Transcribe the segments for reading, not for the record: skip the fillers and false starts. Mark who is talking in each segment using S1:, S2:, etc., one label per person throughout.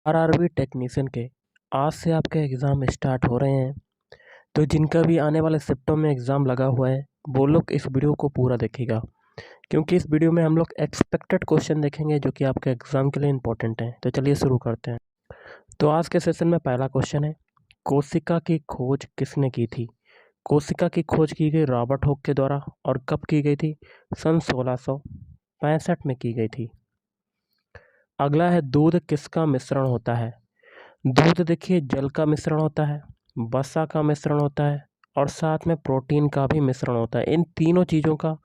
S1: RRB technician के आज से आपके एग्ज़ाम स्टार्ट हो रहे हैं। तो जिनका भी आने वाले शिफ्टों में एग्ज़ाम लगा हुआ है वो लोग इस वीडियो को पूरा देखिएगा, क्योंकि इस वीडियो में हम लोग एक्सपेक्टेड क्वेश्चन देखेंगे जो कि आपके एग्ज़ाम के लिए इम्पोर्टेंट हैं। तो चलिए शुरू करते हैं। तो आज के सेशन में पहला क्वेश्चन है, कोशिका की खोज किसने की थी? कोशिका की खोज की गई रॉबर्ट हुक के द्वारा। और कब की गई थी? सन 1665 में की गई थी। अगला है, दूध किसका मिश्रण होता है? दूध देखिए जल का मिश्रण होता है, वसा का मिश्रण होता है और साथ में प्रोटीन का भी मिश्रण होता है। इन तीनों चीज़ों का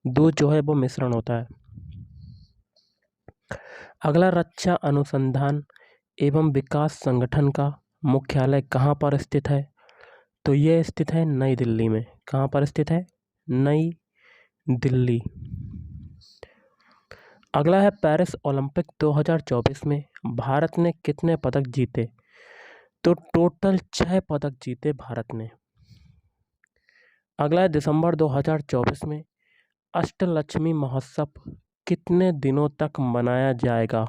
S1: दूध जो है वो मिश्रण होता है। अगला, रक्षा अनुसंधान एवं विकास संगठन का मुख्यालय कहाँ पर स्थित है? तो ये स्थित है नई दिल्ली में। कहाँ पर स्थित है? नई दिल्ली। अगला है, पेरिस ओलंपिक 2024 में भारत ने कितने पदक जीते? तो टोटल 6 पदक जीते भारत ने। अगला है, दिसंबर 2024 में अष्टलक्ष्मी महोत्सव कितने दिनों तक मनाया जाएगा?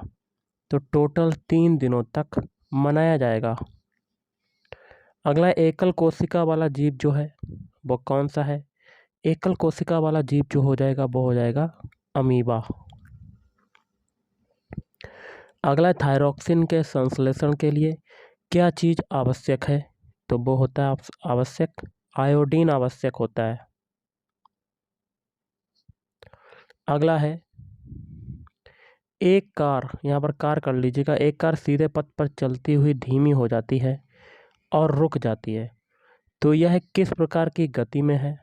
S1: तो टोटल 3 दिनों तक मनाया जाएगा। अगला, एकल कोशिका वाला जीव जो है वो कौन सा है? एकल कोशिका वाला जीव जो हो जाएगा वो हो जाएगा अमीबा। अगला, थायरॉक्सिन के संश्लेषण के लिए क्या चीज़ आवश्यक है? तो वो होता है आवश्यक आयोडीन आवश्यक होता है। अगला है, एक कार, यहाँ पर कार कर लीजिएगा, एक कार सीधे पथ पर चलती हुई धीमी हो जाती है और रुक जाती है, तो यह किस प्रकार की गति में है?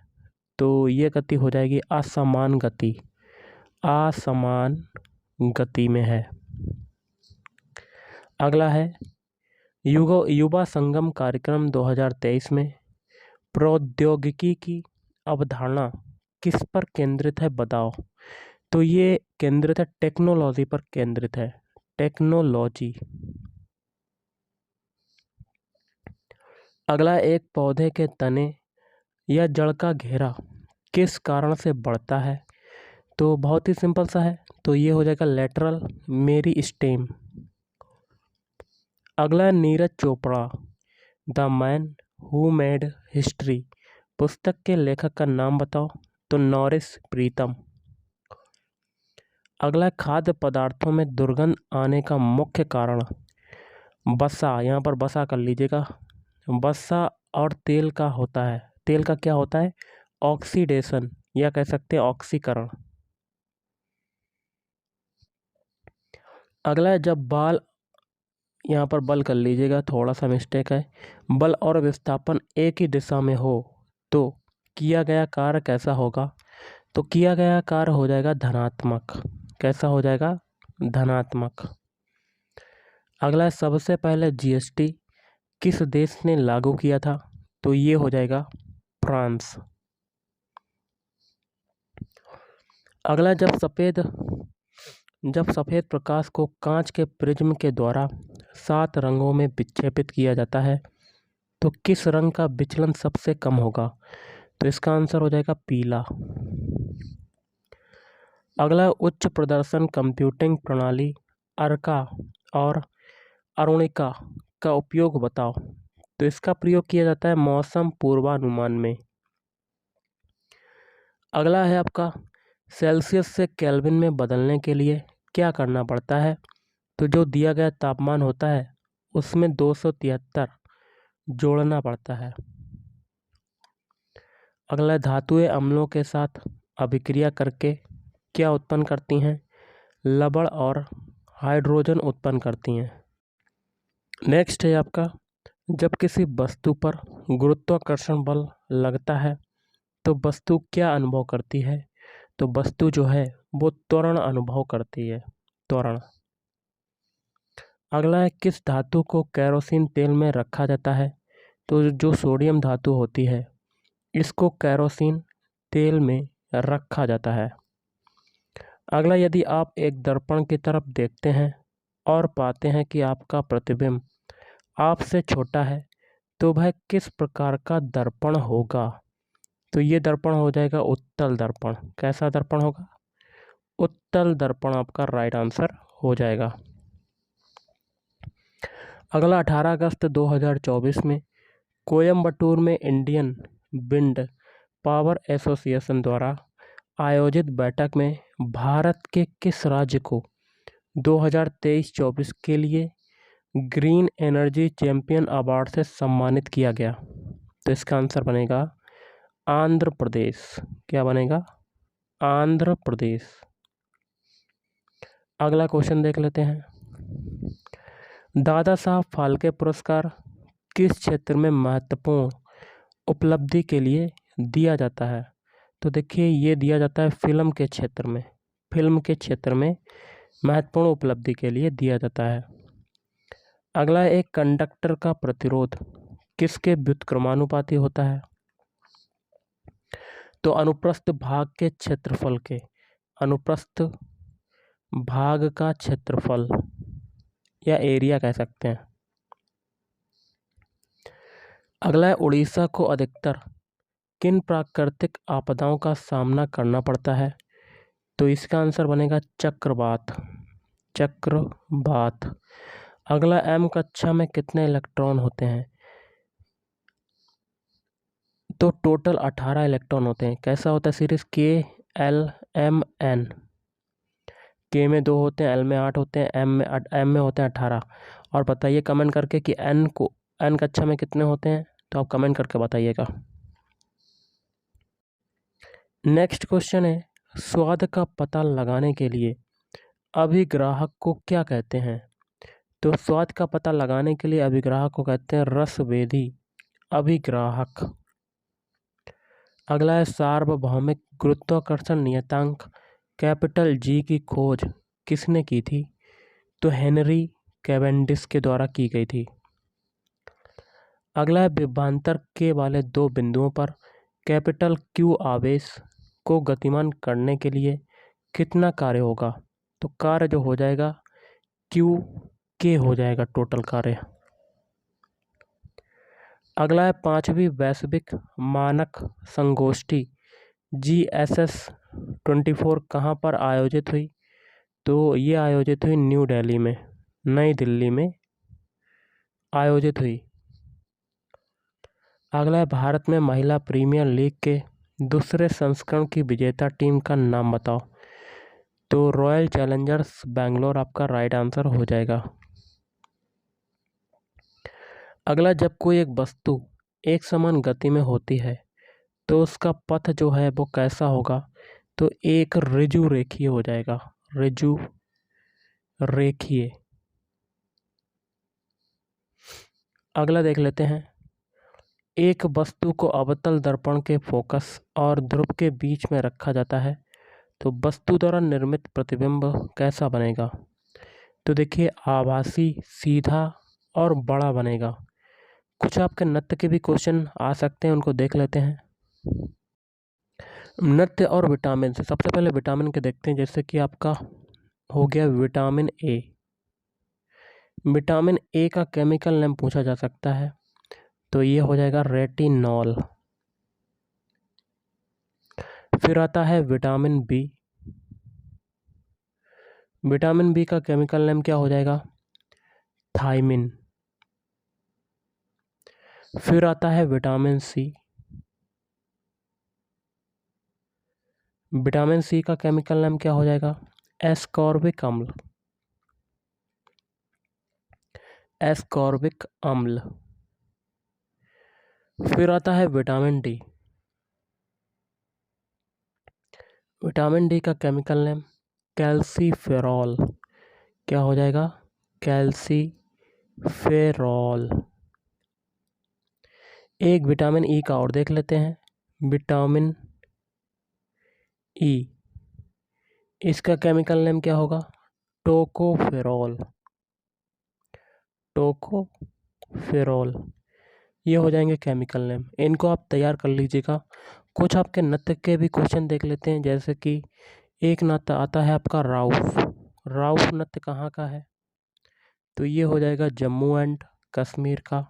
S1: तो ये गति हो जाएगी असमान गति, असमान गति में है। अगला है, युवा संगम कार्यक्रम 2023 में प्रौद्योगिकी की अवधारणा किस पर केंद्रित है बताओ? तो ये केंद्रित है टेक्नोलॉजी पर केंद्रित है, टेक्नोलॉजी। अगला, एक पौधे के तने या जड़ का घेरा किस कारण से बढ़ता है? तो बहुत ही सिंपल सा है, तो ये हो जाएगा लेटरल मेरिस्टेम। अगला, Neeraj Chopra the man who made history पुस्तक के लेखक का नाम बताओ? तो नॉरिस प्रीतम। अगला, खाद्य पदार्थों में दुर्गंध आने का मुख्य कारण? वसा, यहाँ पर वसा कर लीजिएगा, वसा और तेल का होता है। तेल का क्या होता है? ऑक्सीडेशन, या कह सकते हैं ऑक्सीकरण। अगला है, जब बाल, यहाँ पर बल कर लीजिएगा, थोड़ा सा मिस्टेक है, बल और विस्थापन एक ही दिशा में हो तो किया गया कार्य कैसा होगा? तो किया गया कार्य हो जाएगा धनात्मक। कैसा हो जाएगा? धनात्मक। अगला है, सबसे पहले जीएसटी किस देश ने लागू किया था? तो ये हो जाएगा फ्रांस। अगला, जब सफ़ेद प्रकाश को कांच के प्रिज्म के द्वारा 7 रंगों में विक्षेपित किया जाता है तो किस रंग का विचलन सबसे कम होगा? तो इसका आंसर हो जाएगा पीला। अगला, उच्च प्रदर्शन कंप्यूटिंग प्रणाली अर्का और अरुणिका का उपयोग बताओ? तो इसका प्रयोग किया जाता है मौसम पूर्वानुमान में। अगला है आपका, सेल्सियस से केल्विन में बदलने के लिए क्या करना पड़ता है? तो जो दिया गया तापमान होता है उसमें 273 जोड़ना पड़ता है। अगला, धातुएं अम्लों के साथ अभिक्रिया करके क्या उत्पन्न करती हैं? लवण और हाइड्रोजन उत्पन्न करती हैं। नेक्स्ट है आपका, जब किसी वस्तु पर गुरुत्वाकर्षण बल लगता है तो वस्तु क्या अनुभव करती है? तो वस्तु जो है वो त्वरण अनुभव करती है, त्वरण। अगला है, किस धातु को केरोसिन तेल में रखा जाता है? तो जो सोडियम धातु होती है इसको केरोसिन तेल में रखा जाता है। अगला, यदि आप एक दर्पण की तरफ देखते हैं और पाते हैं कि आपका प्रतिबिंब आपसे छोटा है तो वह किस प्रकार का दर्पण होगा? तो ये दर्पण हो जाएगा उत्तल दर्पण। कैसा दर्पण होगा? उत्तल दर्पण आपका राइट आंसर हो जाएगा। अगला 18 अगस्त 2024 में कोयम्बटूर में इंडियन विंड पावर एसोसिएशन द्वारा आयोजित बैठक में भारत के किस राज्य को 2023-24 के लिए ग्रीन एनर्जी चैंपियन अवार्ड से सम्मानित किया गया? तो इसका आंसर बनेगा आंध्र प्रदेश। क्या बनेगा? आंध्र प्रदेश। अगला क्वेश्चन देख लेते हैं। दादा साहब फाल्के पुरस्कार किस क्षेत्र में महत्वपूर्ण उपलब्धि के लिए दिया जाता है? तो देखिए, ये दिया जाता है फिल्म के क्षेत्र में। फिल्म के क्षेत्र में महत्वपूर्ण उपलब्धि के लिए दिया जाता है। अगला, एक कंडक्टर का प्रतिरोध किसके व्युत्क्रमानुपाती होता है? तो अनुप्रस्थ भाग के क्षेत्रफल के। अनुप्रस्थ भाग का क्षेत्रफल या एरिया कह सकते हैं। अगला है, उड़ीसा को अधिकतर किन प्राकृतिक आपदाओं का सामना करना पड़ता है? तो इसका आंसर बनेगा चक्रवात। चक्रवात। अगला, एम कक्षा में कितने इलेक्ट्रॉन होते हैं? तो टोटल 18 इलेक्ट्रॉन होते हैं। कैसा होता है सीरीज? के एल एम एन। के में 2 होते हैं, एल में 8 होते हैं, एम में होते हैं 18। और बताइए कमेंट करके कि एन कक्षा में कितने होते हैं, तो आप कमेंट करके बताइएगा। नेक्स्ट क्वेश्चन है, स्वाद का पता लगाने के लिए अभिग्राहक को क्या कहते हैं? तो स्वाद का पता लगाने के लिए अभिग्राहक को कहते हैं रसवेदी अभिग्राहक। अगला है, सार्वभौमिक गुरुत्वाकर्षण नियतांक कैपिटल जी की खोज किसने की थी? तो हेनरी कैवेंडिश के द्वारा की गई थी। अगला है, विभवांतर के वाले 2 बिंदुओं पर कैपिटल क्यू आवेश को गतिमान करने के लिए कितना कार्य होगा? तो कार्य जो हो जाएगा क्यू के हो जाएगा टोटल कार्य। अगला है, 5वीं वैश्विक मानक संगोष्ठी GSS 24 कहाँ पर आयोजित हुई? तो ये आयोजित हुई न्यू दिल्ली में, नई दिल्ली में आयोजित हुई। अगला है, भारत में महिला प्रीमियर लीग के दूसरे संस्करण की विजेता टीम का नाम बताओ। तो रॉयल चैलेंजर्स बेंगलोर आपका राइट आंसर हो जाएगा। अगला, जब कोई एक वस्तु एक समान गति में होती है तो उसका पथ जो है वो कैसा होगा? तो एक ऋजु रेखीय हो जाएगा। ऋजु रेखीय। अगला देख लेते हैं, एक वस्तु को अवतल दर्पण के फोकस और ध्रुव के बीच में रखा जाता है तो वस्तु द्वारा निर्मित प्रतिबिंब कैसा बनेगा? तो देखिए, आभासी, सीधा और बड़ा बनेगा। कुछ आपके नृत्य के भी क्वेश्चन आ सकते हैं, उनको देख लेते हैं। नृत्य और विटामिन से सबसे पहले विटामिन के देखते हैं। जैसे कि आपका हो गया विटामिन ए। विटामिन ए का केमिकल नेम पूछा जा सकता है, तो ये हो जाएगा रेटिनॉल। फिर आता है विटामिन बी। विटामिन बी का केमिकल नेम क्या हो जाएगा? थायमिन। फिर आता है विटामिन सी। विटामिन सी का केमिकल नेम क्या हो जाएगा? एस्कॉर्बिक अम्ल। एस्कॉर्बिक अम्ल। फिर आता है विटामिन डी। विटामिन डी का केमिकल नेम कैल्सीफेरॉल। क्या हो जाएगा? कैल्सीफेरॉल। एक विटामिन ई का और देख लेते हैं, विटामिन ई। इसका केमिकल नेम क्या होगा? टोकोफेरॉल। टोकोफेरॉल। ये हो जाएंगे केमिकल नेम, इनको आप तैयार कर लीजिएगा। कुछ आपके नृत्य के भी क्वेश्चन देख लेते हैं। जैसे कि एक नृत्य आता है आपका राउफ। राउफ नृत्य कहाँ का है? तो ये हो जाएगा जम्मू एंड कश्मीर का।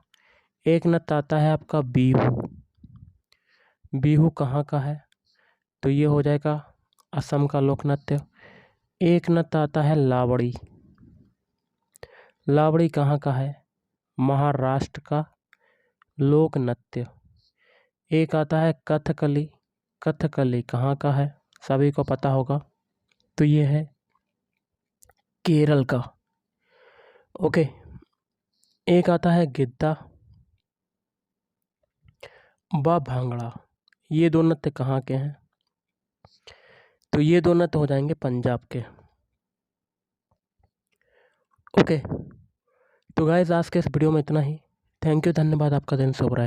S1: एक नृत्य आता है आपका बिहू। बिहू कहाँ का है? तो ये हो जाएगा असम का लोक नृत्य। एक नृत्य आता है लावड़ी। लावड़ी कहाँ का है? महाराष्ट्र का लोक नृत्य। एक आता है कथकली। कथकली कहाँ का है, सभी को पता होगा, तो ये है केरल का। ओके, एक आता है गिद्दा व भांगड़ा। ये दो नृत्य कहाँ के हैं, तो ये दो नृत्य हो जाएंगे पंजाब के। ओके, तो गाइस आज के इस वीडियो में इतना ही। थैंक यू, धन्यवाद, आपका दिन शुभ रहे।